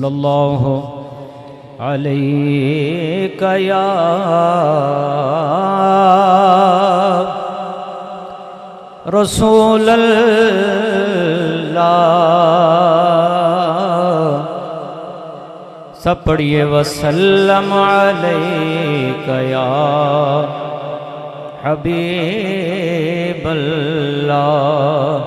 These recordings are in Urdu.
اللہ علیک یا رسول اللہ، سب پڑھئے وسلم علیک یا حبیب اللہ۔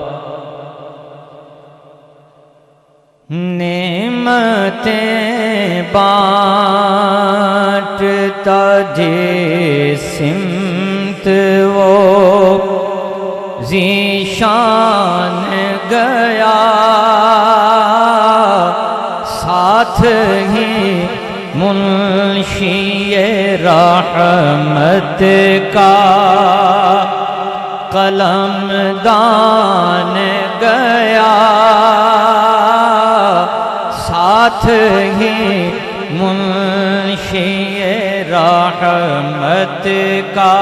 نعمتیں بانٹتا جس سمت وہ ذیشان گیا، ساتھ ہی منشی رحمت کا قلم دان گیا، ساتھ ہی منشی رحمت کا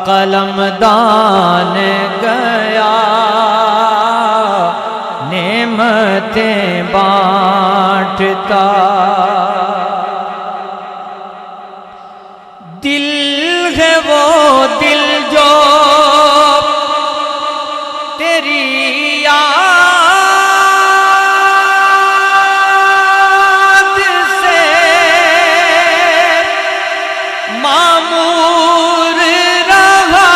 قلم دان گیا، نعمتیں بانٹتا۔ دل ہے وہ دل جو تیری یاد سے معمور رہا،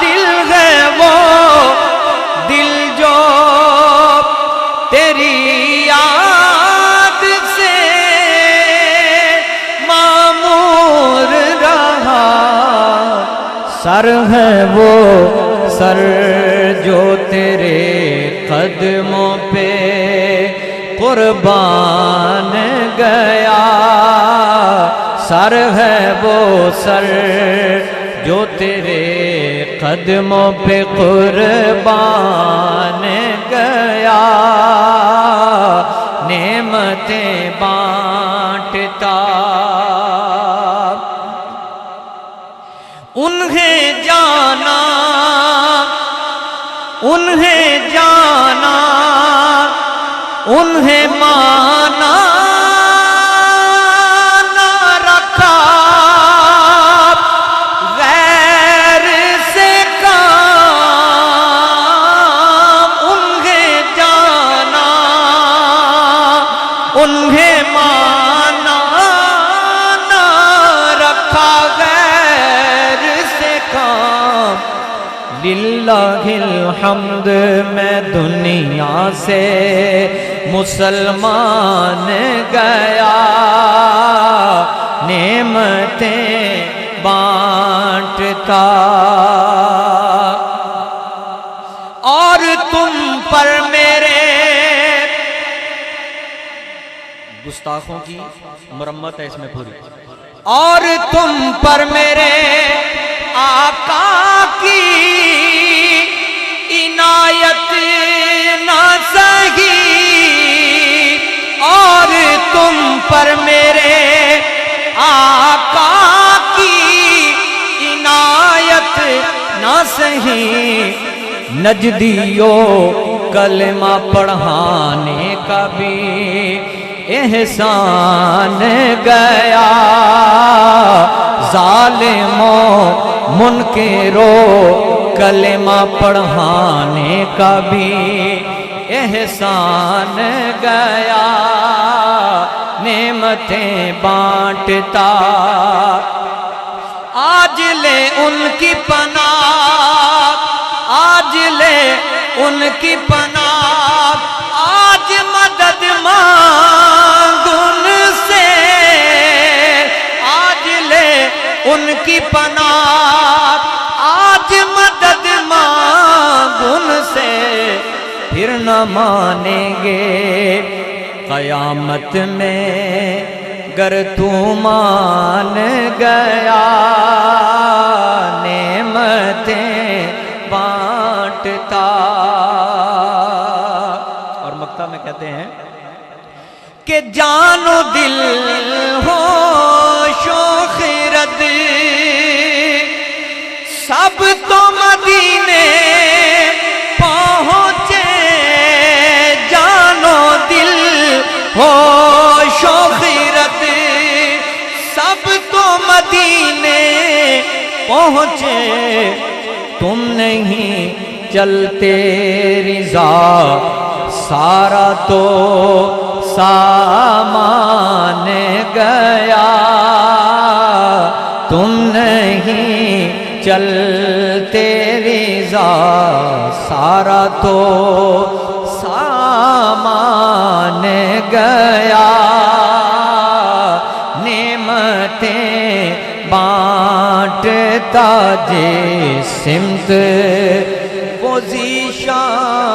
دل ہے وہ دل جو تیری یاد سے معمور رہا، سر ہے وہ سر جو تیرے قدموں پہ قربان گیا، سر ہے وہ سر جو تیرے قدموں پہ قربان گیا، نعمتیں بانٹتا۔ انہیں جانا، انہیں جانا، انہیں مانا نہ رکھا، غیر سے کام، انہیں جانا، انہیں مانا نہ رکھا، غیر سے کام۔ للہ الحمد میں دنیا سے مسلمان گیا، نعمتیں بانٹتا۔ اور تم پر میرے گستاخوں کی مرمت ہے اس میں پوری، اور تم پر میرے آقا کی عنایت نہ سہی، اور تم پر میرے آقا کی عنایت نہ سہی، نجدیوں کلمہ پڑھانے کا بھی احسان گیا، ظالموں منکروں کلمہ پڑھانے کا بھی احسان گیا، نعمتیں بانٹتا۔ آج لے ان کی پناہ، آج لے ان کی پناہ، آج مدد مانگ ان سے، آج لے ان کی پناہ، آج مدد مانگ ان سے، پھر نہ مانیں گے قیامت میں گر تو مان گیا، نعمتیں بانٹتا۔ اور مقطع میں کہتے ہیں کہ جان و دل ہوش و خرد سب تو مدینے پہنچے، جان و پہنچے تم نہیں چلتے رضا سارا تو سامان گیا تم نہیں چلتے رضا سارا تو سامان گیا نعمتیں بانٹتا جس سمت وہ ذیشان